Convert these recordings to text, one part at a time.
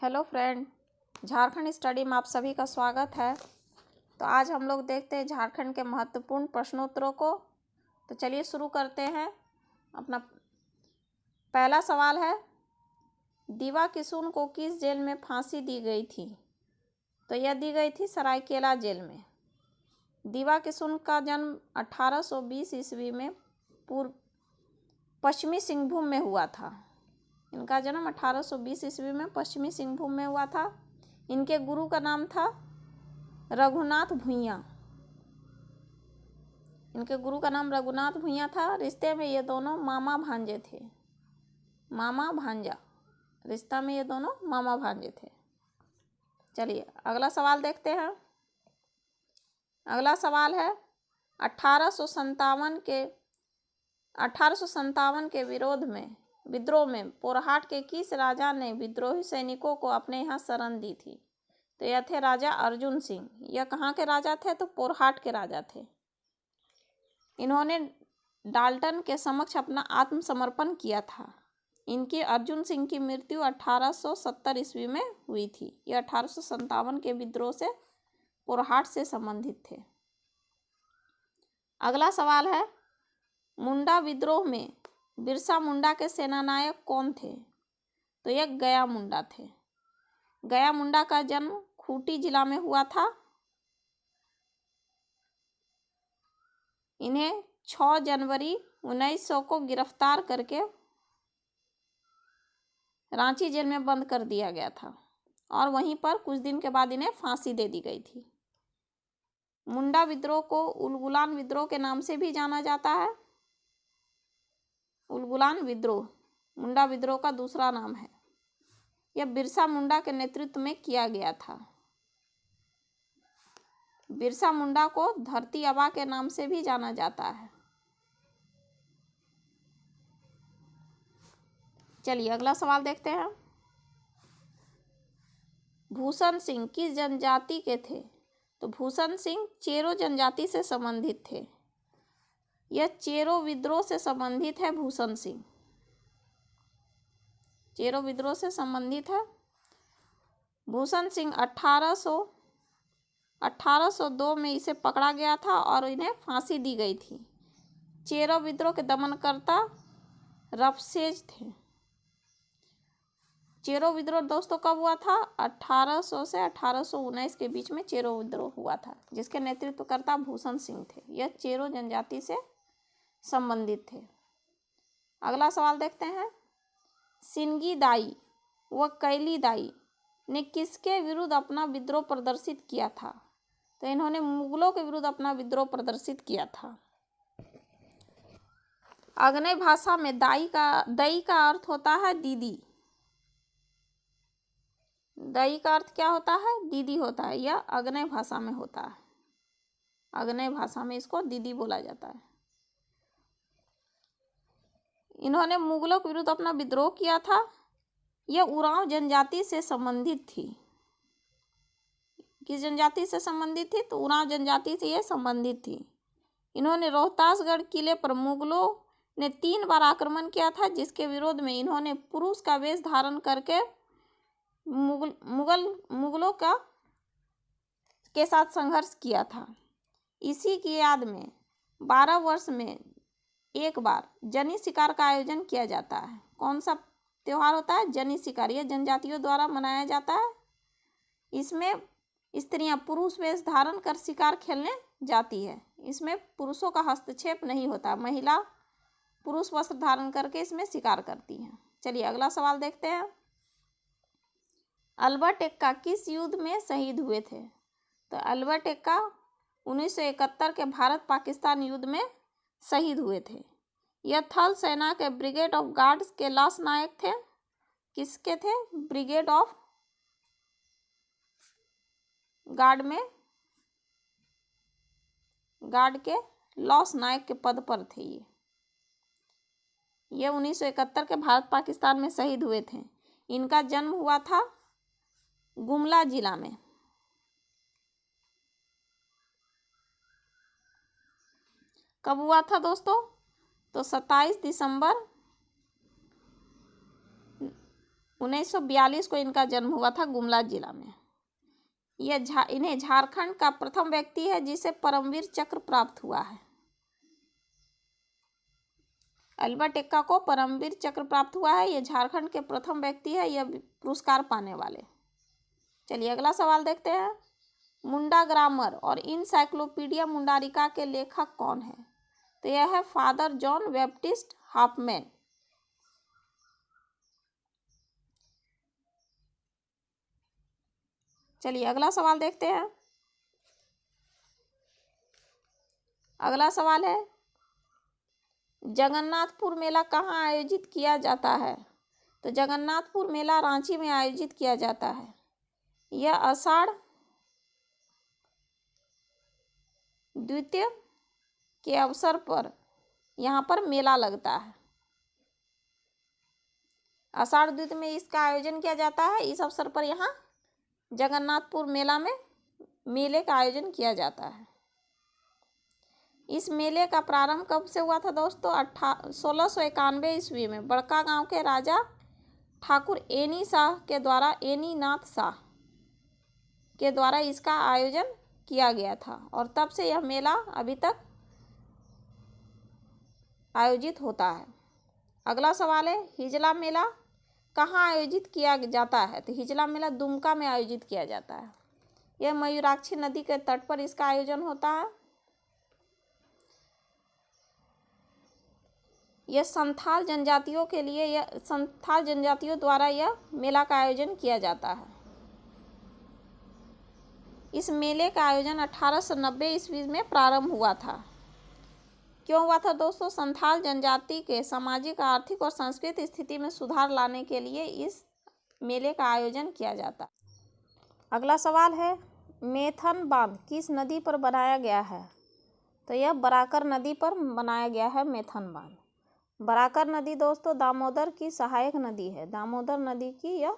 Hello friend, Jharkhand study में आप सभी का स्वागत है। तो आज हम लोग देखते हैं झारखंड के महत्वपूर्ण प्रश्नोत्तरों को। तो चलिए शुरू करते हैं। अपना पहला सवाल है, दीवा किशुन को किस जेल में फांसी दी गई थी? तो यह दी गई थी सरायकेला जेल में। दीवा किशुन का जन्म 1820 ईस्वी में पश्चिमी सिंहभूम में हुआ था। इनका जन्म 1820 ईस्वी में पश्चिमी सिंहभूम में हुआ था। इनके गुरु का नाम था रघुनाथ भुइयां। इनके गुरु का नाम रघुनाथ भुइयां था। रिश्ते में ये दोनों मामा भांजे थे। मामा भांजा, रिश्ता में ये दोनों मामा भांजे थे। चलिए अगला सवाल देखते हैं। अगला सवाल है, 1857 के विद्रोह में पोरहाट के किस राजा ने विद्रोही सैनिकों को अपने यहाँ शरण दी थी? तो यह थे राजा अर्जुन सिंह। यह कहाँ के राजा थे? तो पोरहाट के राजा थे। इन्होंने डाल्टन के समक्ष अपना आत्मसमर्पण किया था। इनकी अर्जुन सिंह की मृत्यु 1870 ईस्वी में हुई थी। यह 1857 के विद्रोह से पोरहाट से संबंधित थे। अगला सवाल है, मुंडा विद्रोह में बिरसा मुंडा के सेनानायक कौन थे? तो यह गया मुंडा थे। गया मुंडा का जन्म खूंटी जिला में हुआ था। इन्हें 6 जनवरी 1900 को गिरफ्तार करके रांची जेल में बंद कर दिया गया था और वहीं पर कुछ दिन के बाद इन्हें फांसी दे दी गई थी। मुंडा विद्रोह को उलगुलान विद्रोह के नाम से भी जाना जाता है। उलगुलान विद्रोह मुंडा विद्रोह का दूसरा नाम है। यह बिरसा मुंडा के नेतृत्व में किया गया था। बिरसा मुंडा को धरती आबा के नाम से भी जाना जाता है। चलिए अगला सवाल देखते हैं। भूषण सिंह किस जनजाति के थे? तो भूषण सिंह चेरो जनजाति से संबंधित थे। यह चेरो विद्रोह से संबंधित है। भूषण सिंह चेरो विद्रोह से संबंधित है। भूषण सिंह 1802 में इसे पकड़ा गया था और इन्हें फांसी दी गई थी। चेरो विद्रोह के दमनकर्ता रफसेज थे। चेरो विद्रोह दोस्तों कब हुआ था? 1800 से 1819 के बीच में चेरो विद्रोह हुआ था, जिसके नेतृत्वकर्ता भूषण सिंह थे। यह चेरो जनजाति से संबंधित थे। अगला सवाल देखते हैं। सिंगी दाई व कैली दाई ने किसके विरुद्ध अपना विद्रोह प्रदर्शित किया था? तो इन्होंने मुगलों के विरुद्ध अपना विद्रोह प्रदर्शित किया था। अग्नय भाषा में दई का अर्थ होता है दीदी। दई का अर्थ क्या होता है? दीदी होता है। यह अग्नय भाषा में होता है। अग्नय भाषा में इसको दीदी बोला जाता है। इन्होंने मुगलों के विरुद्ध अपना विद्रोह किया था। यह उरांव जनजाति से संबंधित थी। किस जनजाति से संबंधित थी? तो उरांव जनजाति से यह संबंधित थी। इन्होंने रोहतासगढ़ किले पर मुगलों ने 3 बार आक्रमण किया था, जिसके विरोध में इन्होंने पुरुष का वेश धारण करके मुगलों के साथ संघर्ष किया था। इसी की याद में 12 वर्ष में एक बार जनी शिकार का आयोजन किया जाता है। कौन सा त्योहार होता है? जनी शिकार। यह जनजातियों द्वारा मनाया जाता है। इसमें स्त्रियां पुरुष वेश धारण कर शिकार खेलने जाती है। इसमें पुरुषों का हस्तक्षेप नहीं होता। महिला पुरुष वस्त्र धारण करके इसमें शिकार करती हैं। चलिए अगला सवाल देखते हैं। अल्बर्ट एक्का किस युद्ध में शहीद हुए थे? तो अल्बर्ट एक्का 1971 के भारत पाकिस्तान युद्ध में शहीद हुए थे। यह थल सेना के ब्रिगेड ऑफ गार्ड्स के लांस नायक थे। किसके थे? ब्रिगेड ऑफ गार्ड के लॉस नायक के पद पर थे। ये 1971 के भारत पाकिस्तान में शहीद हुए थे। इनका जन्म हुआ था गुमला जिला में। कब हुआ था दोस्तों? तो 27 दिसंबर 1942 को इनका जन्म हुआ था गुमला जिला में। इन्हें झारखंड का प्रथम व्यक्ति है जिसे परमवीर चक्र प्राप्त हुआ है। अल्बर्ट एक्का को परमवीर चक्र प्राप्त हुआ है। ये झारखंड के प्रथम व्यक्ति है यह पुरस्कार पाने वाले। चलिए अगला सवाल देखते हैं। मुंडा ग्रामर और इनसाइक्लोपीडिया मुंडारिका के लेखक कौन है? तो यह है फादर जॉन बैप्टिस्ट हाफमैन। चलिए अगला सवाल देखते हैं। अगला सवाल है जगन्नाथपुर मेला कहाँ आयोजित किया जाता है? तो जगन्नाथपुर मेला रांची में आयोजित किया जाता है। यह आषाढ़ द्वितीया के अवसर पर यहाँ पर मेला लगता है। आषाढ़ द्वितीया में इसका आयोजन किया जाता है। इस अवसर पर यहाँ जगन्नाथपुर मेला में मेले का आयोजन किया जाता है। इस मेले का प्रारंभ कब से हुआ था दोस्तों? 1691 ईस्वी में बड़का गांव के राजा ठाकुर एनीनाथ शाह के द्वारा इसका आयोजन किया गया था और तब से यह मेला अभी तक आयोजित होता है। अगला सवाल है हिजला मेला कहाँ आयोजित किया जाता है? तो हिजला मेला दुमका में आयोजित किया जाता है। यह मयूराक्षी नदी के तट पर इसका आयोजन होता है। यह संथाल जनजातियों द्वारा यह मेला का आयोजन किया जाता है। इस मेले का आयोजन 1890 ईस्वी में प्रारंभ हुआ था। क्यों हुआ था दोस्तों? संथाल जनजाति के सामाजिक, आर्थिक और सांस्कृतिक स्थिति में सुधार लाने के लिए इस मेले का आयोजन किया जाता। अगला सवाल है मेथन बांध किस नदी पर बनाया गया है? तो यह बराकर नदी पर बनाया गया है मेथन बांध। बराकर नदी दोस्तों दामोदर की सहायक नदी है। दामोदर नदी की यह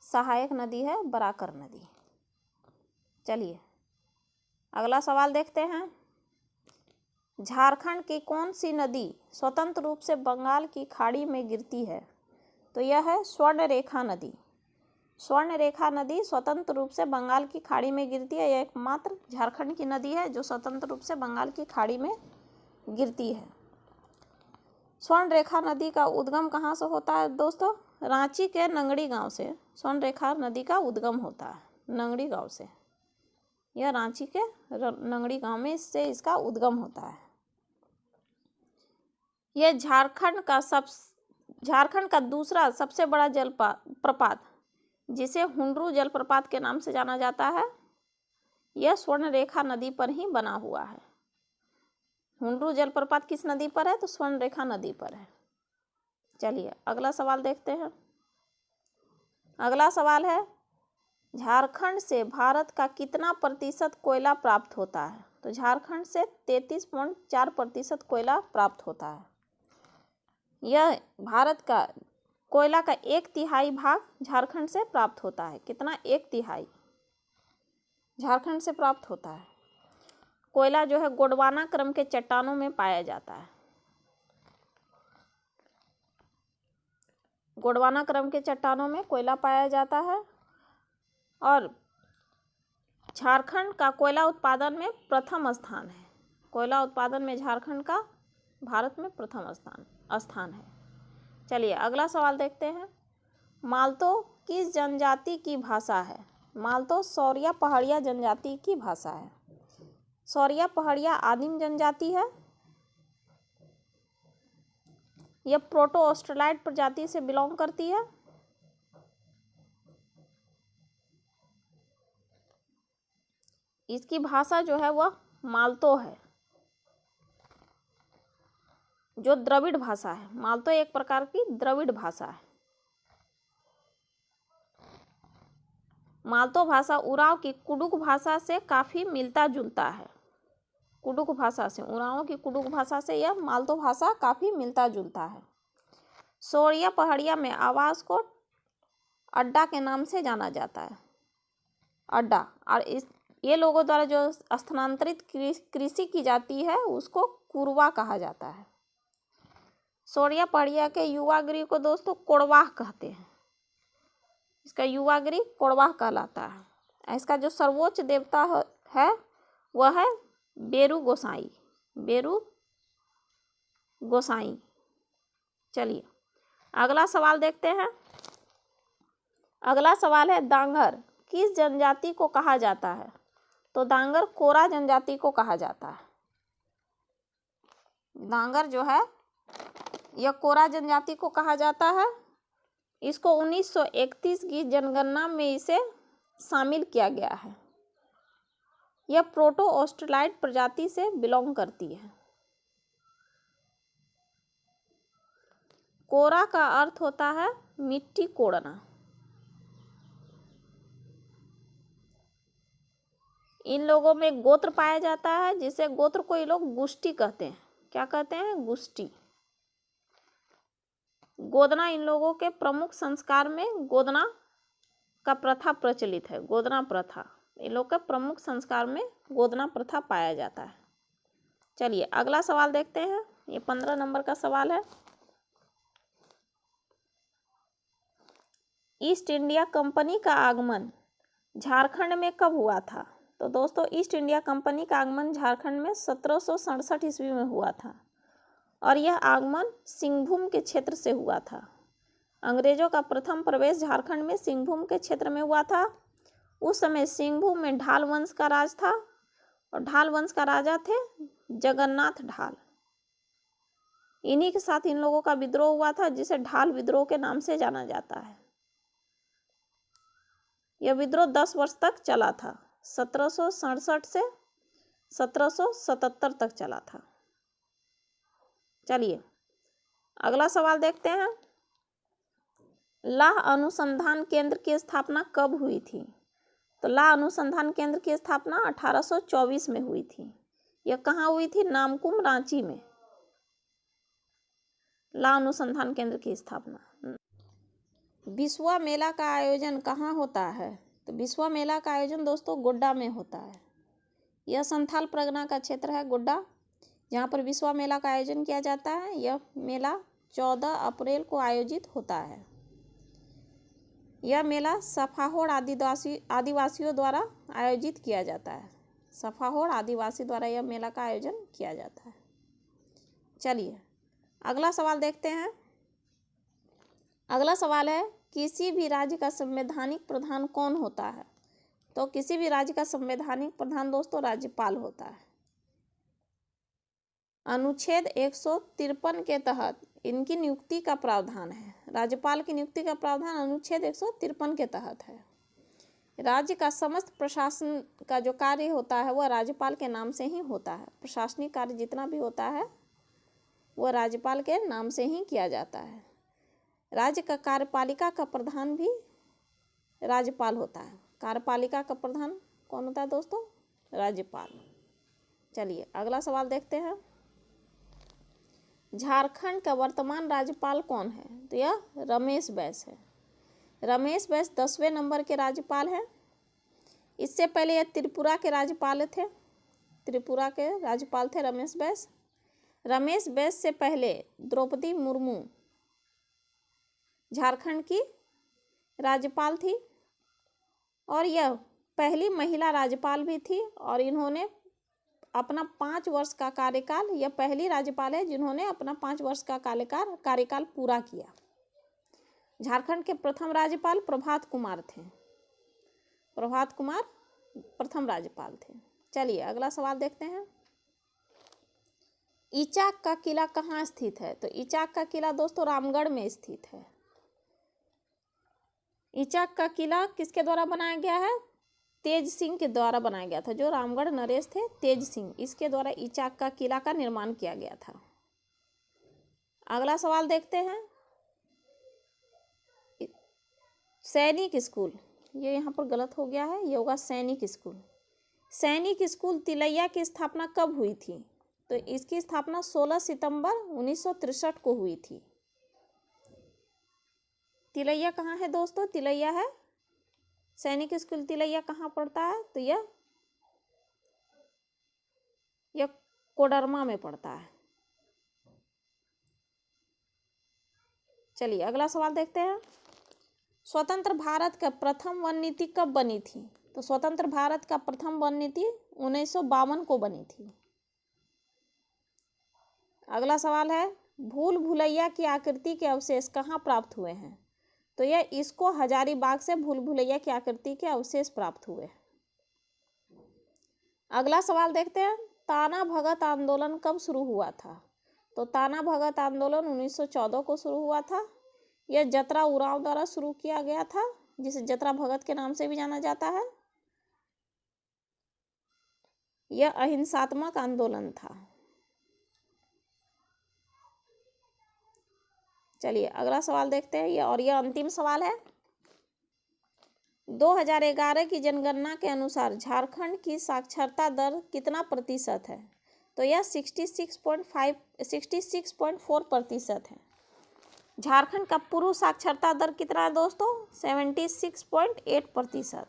सहायक नदी है बराकर नदी। चलिए अगला सवाल देखते हैं। झारखंड की कौन सी नदी स्वतंत्र रूप से बंगाल की खाड़ी में गिरती है? तो यह है स्वर्णरेखा नदी। स्वर्णरेखा नदी स्वतंत्र रूप से बंगाल की खाड़ी में गिरती है। यह एकमात्र झारखंड की नदी है जो स्वतंत्र रूप से बंगाल की खाड़ी में गिरती है। स्वर्णरेखा नदी का उद्गम कहाँ से होता है दोस्तों? रांची के नंगड़ी गांव से स्वर्णरेखा नदी का उद्गम होता है, नंगड़ी गांव से। यह रांची के नंगड़ी गांव में इससे इसका उद्गम होता है। यह झारखंड का दूसरा सबसे बड़ा जलप्रपात जिसे हुंडरू जलप्रपात के नाम से जाना जाता है, यह स्वर्णरेखा नदी पर ही बना हुआ है। हुंडरू जलप्रपात किस नदी पर है? तो स्वर्णरेखा नदी पर है। चलिए अगला सवाल देखते हैं। अगला सवाल है झारखंड से भारत का कितना प्रतिशत कोयला प्राप्त होता है? तो झारखंड से 33.4% कोयला प्राप्त होता है। यह भारत का कोयला का 1/3 भाग झारखंड से प्राप्त होता है। कितना? 1/3 झारखंड से प्राप्त होता है। कोयला जो है गोंडवाना क्रम के चट्टानों में पाया जाता है। गोंडवाना क्रम के चट्टानों में कोयला पाया जाता है और झारखंड का कोयला उत्पादन में प्रथम स्थान है। कोयला उत्पादन में झारखंड का भारत में प्रथम स्थान है। चलिए अगला सवाल देखते हैं। मालतो किस जनजाति की भाषा है? मालतो सौरिया पहाड़िया जनजाति की भाषा है। सौरिया पहाड़िया आदिम जनजाति है। यह प्रोटो ऑस्ट्रेलाइड प्रजाति से बिलोंग करती है। इसकी भाषा जो है वह मालतो है, जो द्रविड़ भाषा है। मालतो एक प्रकार की द्रविड़ भाषा है। मालतो भाषा उरांव की कुडुक भाषा से काफ़ी मिलता जुलता है। कुडुक भाषा से, उरांव की कुडुक भाषा से यह मालतो भाषा काफ़ी मिलता जुलता है। सौरिया पहाड़िया में आवास को अड्डा के नाम से जाना जाता है। अड्डा, और ये लोगों द्वारा जो स्थानांतरित कृषि की जाती है उसको कुरवा कहा जाता है। सौरिया पहाड़िया के युवा गृह को दोस्तों कोड़वाह कहते हैं। इसका युवागिरी कोरवा कहलाता है। इसका जो सर्वोच्च देवता है वह है बेरु गोसाई, बेरु गोसाई। चलिए अगला सवाल देखते हैं। अगला सवाल है डांगर किस जनजाति को कहा जाता है? तो डांगर कोरा जनजाति को कहा जाता है। डांगर जो है यह कोरा जनजाति को कहा जाता है। इसको 1931 की जनगणना में इसे शामिल किया गया है। यह प्रोटो ऑस्ट्रेलाइड प्रजाति से बिलोंग करती है। कोरा का अर्थ होता है मिट्टी कोड़ना। इन लोगों में गोत्र पाया जाता है, जिसे गोत्र को ये लोग गुष्टी कहते हैं। क्या कहते हैं? गुष्टी। गोदना इन लोगों के प्रमुख संस्कार में गोदना का प्रथा प्रचलित है। गोदना प्रथा इन लोग के प्रमुख संस्कार में गोदना प्रथा पाया जाता है। चलिए अगला सवाल देखते हैं। ये 15 नंबर का सवाल है। ईस्ट इंडिया कंपनी का आगमन झारखंड में कब हुआ था? तो दोस्तों ईस्ट इंडिया कंपनी का आगमन झारखंड में 1767 ईस्वी में हुआ था और यह आगमन सिंहभूम के क्षेत्र से हुआ था। अंग्रेजों का प्रथम प्रवेश झारखंड में सिंहभूम के क्षेत्र में हुआ था। उस समय सिंहभूम में ढाल वंश का राज था और ढाल वंश का राजा थे जगन्नाथ ढाल। इन्हीं के साथ इन लोगों का विद्रोह हुआ था, जिसे ढाल विद्रोह के नाम से जाना जाता है। यह विद्रोह 10 वर्ष तक चला था। 1767 से 1777 तक चला था। चलिए अगला सवाल देखते हैं। लाह अनुसंधान केंद्र की स्थापना कब हुई थी? तो लाह अनुसंधान केंद्र की स्थापना 1824 में हुई थी। यह कहाँ हुई थी? नामकुम, रांची में लाह अनुसंधान केंद्र की स्थापना। बिस्वा मेला का आयोजन कहाँ होता है? तो बिस्वा मेला का आयोजन दोस्तों गोड्डा में होता है। यह संथाल परगना का क्षेत्र है गोड्डा, जहाँ पर बिस्वा मेला का आयोजन किया जाता है। यह मेला 14 अप्रैल को आयोजित होता है। यह मेला सफाहोड़ आदिवासियों द्वारा आयोजित किया जाता है। सफाहोड़ आदिवासी द्वारा यह मेला का आयोजन किया जाता है। चलिए अगला सवाल देखते हैं। अगला सवाल है किसी भी राज्य का संवैधानिक प्रधान कौन होता है? तो किसी भी राज्य का संवैधानिक प्रधान दोस्तों राज्यपाल होता है। अनुच्छेद 153 के तहत इनकी नियुक्ति का प्रावधान है। राज्यपाल की नियुक्ति का प्रावधान अनुच्छेद 153 के तहत है। राज्य का समस्त प्रशासन का जो कार्य होता है वह राज्यपाल के नाम से ही होता है। प्रशासनिक कार्य जितना भी होता है वह राज्यपाल के नाम से ही किया जाता है। राज्य का कार्यपालिका का प्रधान भी राज्यपाल होता है। कार्यपालिका का प्रधान कौन होता है दोस्तों? राज्यपाल। चलिए अगला सवाल देखते हैं। झारखंड का वर्तमान राज्यपाल कौन है? तो यह रमेश बैस है। रमेश बैस 10वें नंबर के राज्यपाल हैं। इससे पहले यह त्रिपुरा के राज्यपाल थे। त्रिपुरा के राज्यपाल थे रमेश बैस। रमेश बैस से पहले द्रौपदी मुर्मू झारखंड की राज्यपाल थी और यह पहली महिला राज्यपाल भी थी और इन्होंने अपना 5 वर्ष का कार्यकाल, यह पहली राज्यपाल है जिन्होंने अपना 5 वर्ष का कार्यकाल पूरा किया। झारखंड के प्रथम राज्यपाल प्रभात कुमार थे। प्रभात कुमार प्रथम राज्यपाल थे। चलिए अगला सवाल देखते हैं। इचाक का किला कहाँ स्थित है? तो इचाक का किला दोस्तों रामगढ़ में स्थित है। इचाक का किला किसके द्वारा बनाया गया है? तेज सिंह के द्वारा बनाया गया था। जो रामगढ़ नरेश थे तेज सिंह, इसके द्वारा इचाक का किला का निर्माण किया गया था। अगला सवाल देखते हैं। सैनिक स्कूल, ये यहाँ पर गलत हो गया है, ये होगा सैनिक स्कूल। सैनिक स्कूल तिलैया की स्थापना कब हुई थी? तो इसकी स्थापना 16 सितंबर 1963 को हुई थी। तिलैया कहाँ है दोस्तों? तिलैया है, सैनिक स्कूल तिलैया कहाँ पड़ता है? तो यह कोडरमा में पड़ता है। चलिए अगला सवाल देखते हैं। स्वतंत्र भारत का प्रथम वन नीति कब बनी थी? तो स्वतंत्र भारत का प्रथम वन नीति 1952 को बनी थी। अगला सवाल है, भूल भुलैया की आकृति के अवशेष कहाँ प्राप्त हुए हैं? तो यह इसको हजारीबाग से भूल भुलैया की आकृति के अवशेष प्राप्त हुए। अगला सवाल देखते हैं, ताना भगत आंदोलन कब शुरू हुआ था? तो ताना भगत आंदोलन 1914 को शुरू हुआ था। यह जतरा उरांव द्वारा शुरू किया गया था, जिसे जतरा भगत के नाम से भी जाना जाता है। यह अहिंसात्मक आंदोलन था। चलिए अगला सवाल देखते हैं, और यह अंतिम सवाल है। 2011 की जनगणना के अनुसार झारखंड की साक्षरता दर कितना प्रतिशत है? तो यह 66.4% है। झारखंड का पुरुष साक्षरता दर कितना है दोस्तों? 76.8%।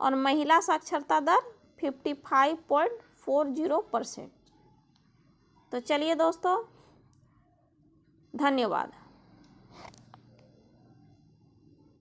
और महिला साक्षरता दर 55.40%। तो चलिए दोस्तों, धन्यवाद।